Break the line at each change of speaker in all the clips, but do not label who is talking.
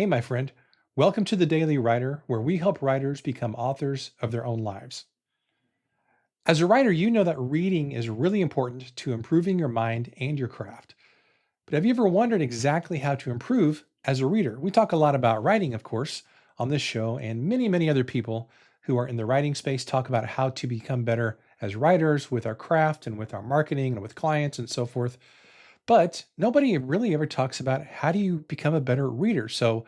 Hey, my friend. Welcome to the Daily Writer, where we help writers become authors of their own lives. As a writer, you know that reading is really important to improving your mind and your craft. But have you ever wondered exactly how to improve as a reader? We talk a lot about writing, of course, on this show, and many other people who are in the writing space talk about how to become better as writers with our craft and with our marketing and with clients and so forth. But nobody really ever talks about how do you become a better reader. So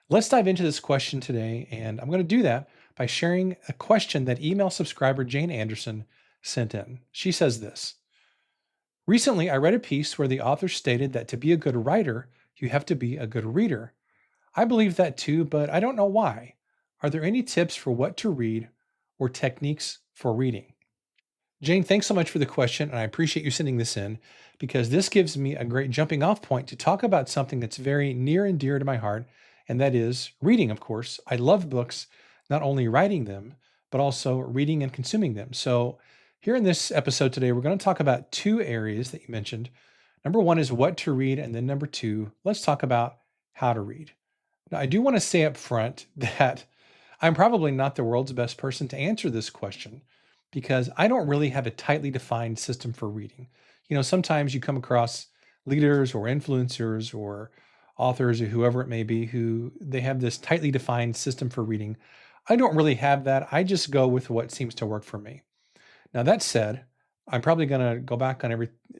let's dive into this question today, and I'm going to do that by sharing a question that email subscriber Jane Anderson sent in. She says this: Recently, I read a piece where the author stated that to be a good writer, you have to be a good reader. I believe that too, but I don't know why. Are there any tips for what to read or techniques for reading? Jane, thanks so much for the question, and I appreciate you sending this in because this gives me a great jumping off point to talk about something that's very near and dear to my heart, and that is reading, of course. I love books, not only writing them, but also reading and consuming them. So, here in this episode today, we're going to talk about two areas that you mentioned. Number one is what to read, and then number two, let's talk about how to read. Now, I do want to say up front that I'm probably not the world's best person to answer this question because I don't really have a tightly defined system for reading. Sometimes you come across leaders or influencers or authors or whoever it may be who they have this tightly defined system for reading. I don't really have that. I just go with what seems to work for me. Now, that said, I'm probably going to go back on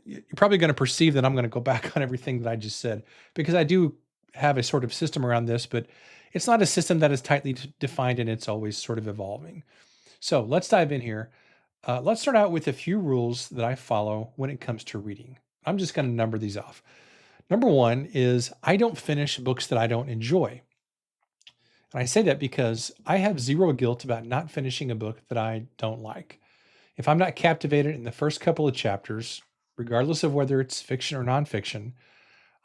you're probably going to perceive that I'm going to go back on everything that I just said because I do have a sort of system around this, but it's not a system that is tightly defined and it's always sort of evolving. So let's dive in here. Let's start out with a few rules that I follow when it comes to reading. I'm just going to number these off. Number one is I don't finish books that I don't enjoy. And I say that because I have zero guilt about not finishing a book that I don't like. If I'm not captivated in the first couple of chapters, regardless of whether it's fiction or nonfiction,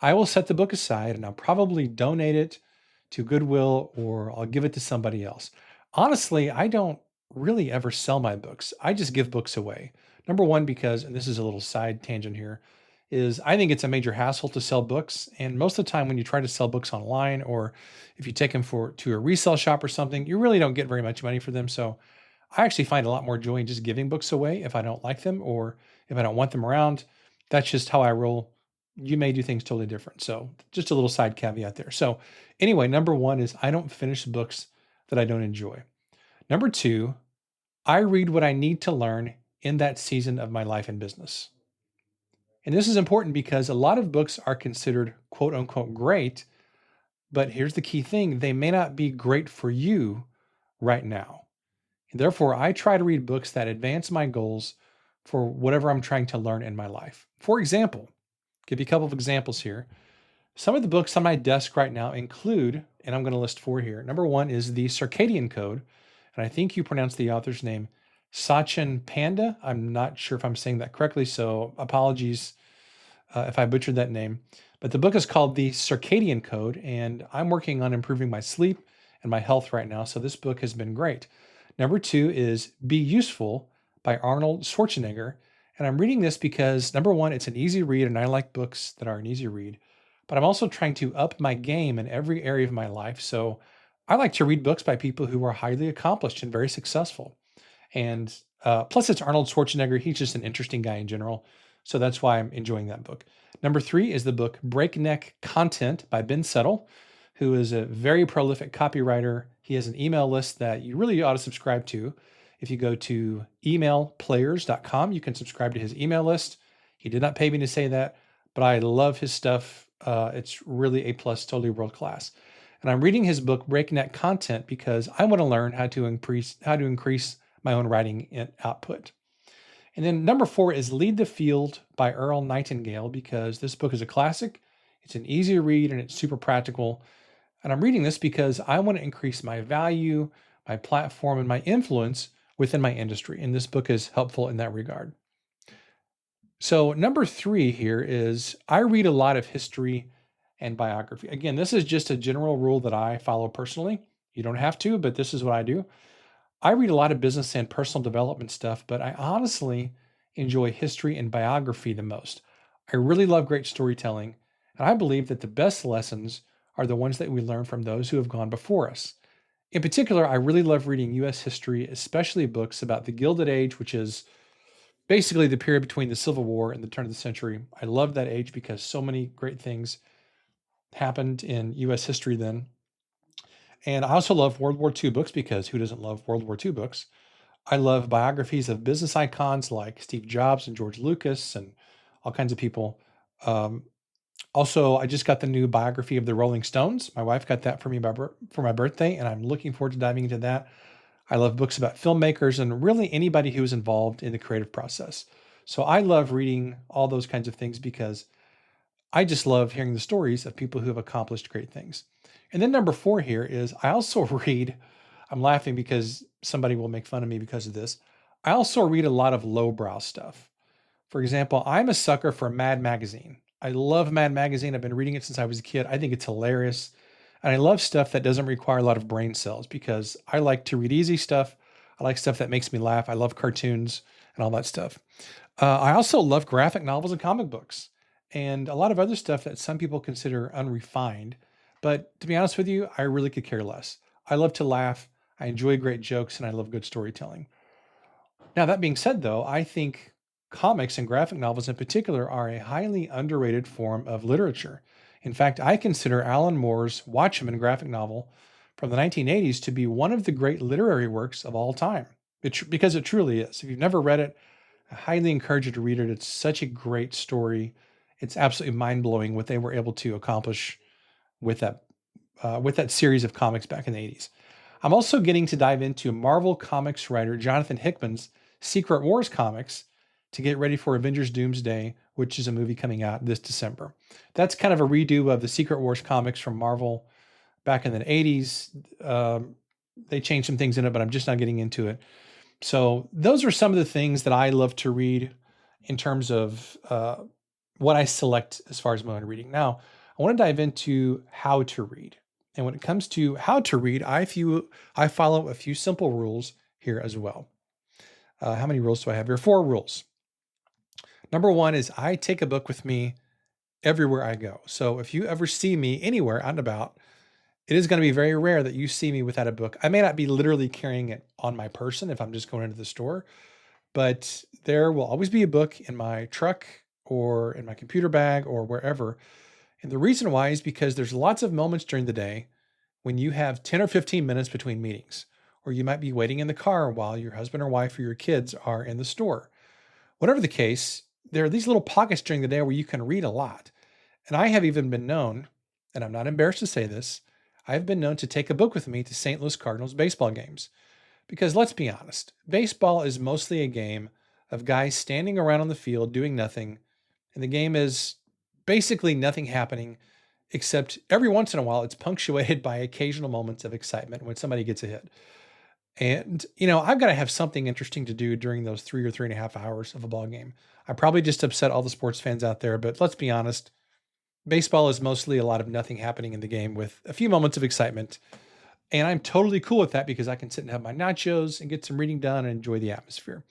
I will set the book aside and I'll probably donate it to Goodwill or I'll give it to somebody else. Honestly, I don't really ever sell my books. I just give books away. Number one, because, and this is a little side tangent here, is I think it's a major hassle to sell books. And most of the time when you try to sell books online or if you take them to a resale shop or something, you really don't get very much money for them. So I actually find a lot more joy in just giving books away if I don't like them or if I don't want them around. That's just how I roll. You may do things totally different. So just a little side caveat there. So anyway, number one is I don't finish books that I don't enjoy. Number two, I read what I need to learn in that season of my life and business. And this is important because a lot of books are considered quote unquote great, but here's the key thing: they may not be great for you right now. And therefore, I try to read books that advance my goals for whatever I'm trying to learn in my life. For example, give you a couple of examples here. Some of the books on my desk right now include, and I'm going to list four here. Number one is The Circadian Code, and I think you pronounce the author's name Sachin Panda. I'm not sure if I'm saying that correctly, so apologies if I butchered that name. But the book is called The Circadian Code, and I'm working on improving my sleep and my health right now, so this book has been great. Number two is Be Useful by Arnold Schwarzenegger. And I'm reading this because, number one, it's an easy read, and I like books that are an easy read. But I'm also trying to up my game in every area of my life. So I like to read books by people who are highly accomplished and very successful. And plus, it's Arnold Schwarzenegger. He's just an interesting guy in general. So that's why I'm enjoying that book. Number three is the book Breakneck Content by Ben Settle, who is a very prolific copywriter. He has an email list that you really ought to subscribe to. If you go to emailplayers.com, you can subscribe to his email list. He did not pay me to say that, but I love his stuff. It's really A plus, totally world class. And I'm reading his book Breakneck Content because I want to learn how to increase my own writing output. And then number four is Lead the Field by Earl Nightingale, because this book is a classic. It's an easy read and it's super practical. And I'm reading this because I want to increase my value, my platform, and my influence within my industry. And this book is helpful in that regard. So number three here is I read a lot of history and biography. Again, this is just a general rule that I follow personally. You don't have to, but this is what I do. I read a lot of business and personal development stuff, but I honestly enjoy history and biography the most. I really love great storytelling, and I believe that the best lessons are the ones that we learn from those who have gone before us. In particular, I really love reading US history, especially books about the Gilded Age, which is basically the period between the Civil War and the turn of the century. I love that age because so many great things happened in US history then. And I also love World War II books because who doesn't love World War II books? I love biographies of business icons like Steve Jobs and George Lucas and all kinds of people. Um, Also, I just got the new biography of the Rolling Stones. My wife got that for me for my birthday, and I'm looking forward to diving into that. I love books about filmmakers and really anybody who is involved in the creative process. So I love reading all those kinds of things because I just love hearing the stories of people who have accomplished great things. And then number four here is I also read, I'm laughing because somebody will make fun of me because of this. I also read a lot of lowbrow stuff. For example, I'm a sucker for Mad Magazine. I love Mad Magazine. I've been reading it since I was a kid. I think it's hilarious. And I love stuff that doesn't require a lot of brain cells because I like to read easy stuff. I like stuff that makes me laugh. I love cartoons and all that stuff. I also love graphic novels and comic books and a lot of other stuff that some people consider unrefined. But to be honest with you, I really could care less. I love to laugh. I enjoy great jokes and I love good storytelling. Now, that being said, though, I think comics and graphic novels in particular are a highly underrated form of literature. In fact, I consider Alan Moore's Watchmen graphic novel from the 1980s to be one of the great literary works of all time. Because it truly is. If you've never read it, I highly encourage you to read it. It's such a great story. It's absolutely mind blowing what they were able to accomplish with that series of comics back in the 80s. I'm also getting to dive into Marvel Comics writer Jonathan Hickman's Secret Wars comics to get ready for Avengers Doomsday, which is a movie coming out this December. That's kind of a redo of the Secret Wars comics from Marvel back in the 80s. They changed some things in it, but I'm just not getting into it. So those are some of the things that I love to read in terms of what I select as far as my own reading. Now, I want to dive into how to read. And when it comes to how to read, I follow a few simple rules here as well. How many rules do I have here? 4 rules. Number 1 is I take a book with me everywhere I go. So if you ever see me anywhere out and about, it is going to be very rare that you see me without a book. I may not be literally carrying it on my person if I'm just going into the store, but there will always be a book in my truck or in my computer bag or wherever. And the reason why is because there's lots of moments during the day when you have 10 or 15 minutes between meetings, or you might be waiting in the car while your husband or wife or your kids are in the store. Whatever the case, there are these little pockets during the day where you can read a lot. And I have even been known, and I'm not embarrassed to say this, I've been known to take a book with me to St. Louis Cardinals baseball games. Because let's be honest, baseball is mostly a game of guys standing around on the field doing nothing, and the game is basically nothing happening, except every once in a while it's punctuated by occasional moments of excitement when somebody gets a hit. And, I've got to have something interesting to do during those 3 or 3.5 hours of a ball game. I probably just upset all the sports fans out there, but let's be honest, baseball is mostly a lot of nothing happening in the game with a few moments of excitement. And I'm totally cool with that because I can sit and have my nachos and get some reading done and enjoy the atmosphere.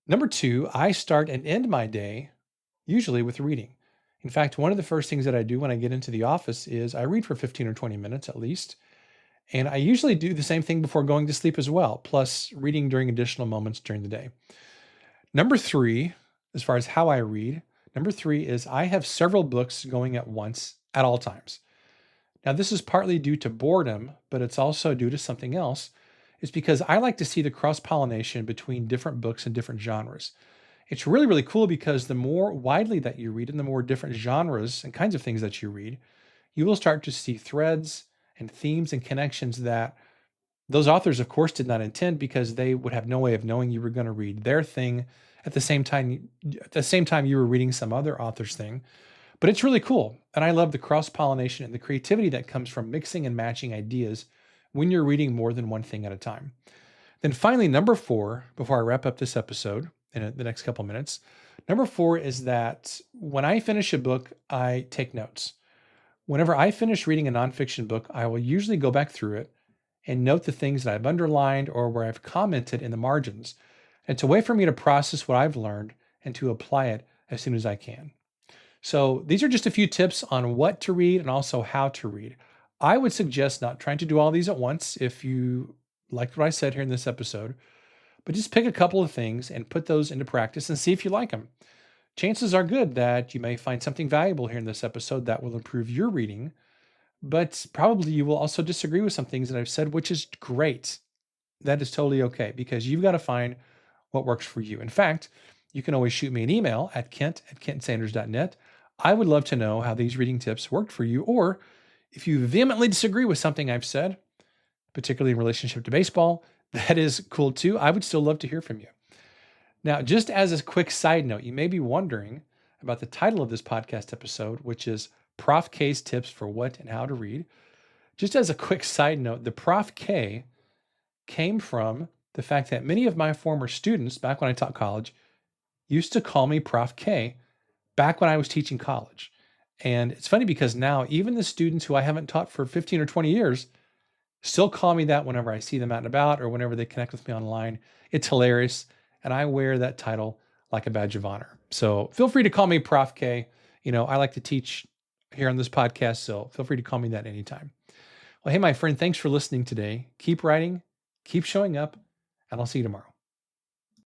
Number 2, I start and end my day usually with reading. In fact, one of the first things that I do when I get into the office is I read for 15 or 20 minutes at least. And I usually do the same thing before going to sleep as well, plus reading during additional moments during the day. Number 3, as far as how I read, number 3 is I have several books going at once at all times. Now, this is partly due to boredom, but it's also due to something else. It's because I like to see the cross-pollination between different books and different genres. It's really, really cool because the more widely that you read and the more different genres and kinds of things that you read, you will start to see threads and themes and connections that those authors, of course, did not intend because they would have no way of knowing you were going to read their thing at the same time you were reading some other author's thing. But it's really cool. And I love the cross-pollination and the creativity that comes from mixing and matching ideas when you're reading more than one thing at a time. Then finally, number 4, before I wrap up this episode in the next couple minutes, number 4 is that when I finish a book, I take notes. Whenever I finish reading a nonfiction book, I will usually go back through it and note the things that I've underlined or where I've commented in the margins. It's a way for me to process what I've learned and to apply it as soon as I can. So these are just a few tips on what to read and also how to read. I would suggest not trying to do all these at once if you liked what I said here in this episode, but just pick a couple of things and put those into practice and see if you like them. Chances are good that you may find something valuable here in this episode that will improve your reading, but probably you will also disagree with some things that I've said, which is great. That is totally okay because you've got to find what works for you. In fact, you can always shoot me an email at kent@kentsanders.net. I would love to know how these reading tips worked for you, or if you vehemently disagree with something I've said, particularly in relationship to baseball, that is cool too. I would still love to hear from you. Now, just as a quick side note, you may be wondering about the title of this podcast episode, which is Prof K's Tips for What and How to Read. Just as a quick side note, the Prof K came from the fact that many of my former students, back when I taught college, used to call me Prof K back when I was teaching college. And it's funny because now even the students who I haven't taught for 15 or 20 years still call me that whenever I see them out and about or whenever they connect with me online. It's hilarious. And I wear that title like a badge of honor. So feel free to call me Prof K. I like to teach here on this podcast, so feel free to call me that anytime. Well, hey, my friend, thanks for listening today. Keep writing, keep showing up, and I'll see you tomorrow.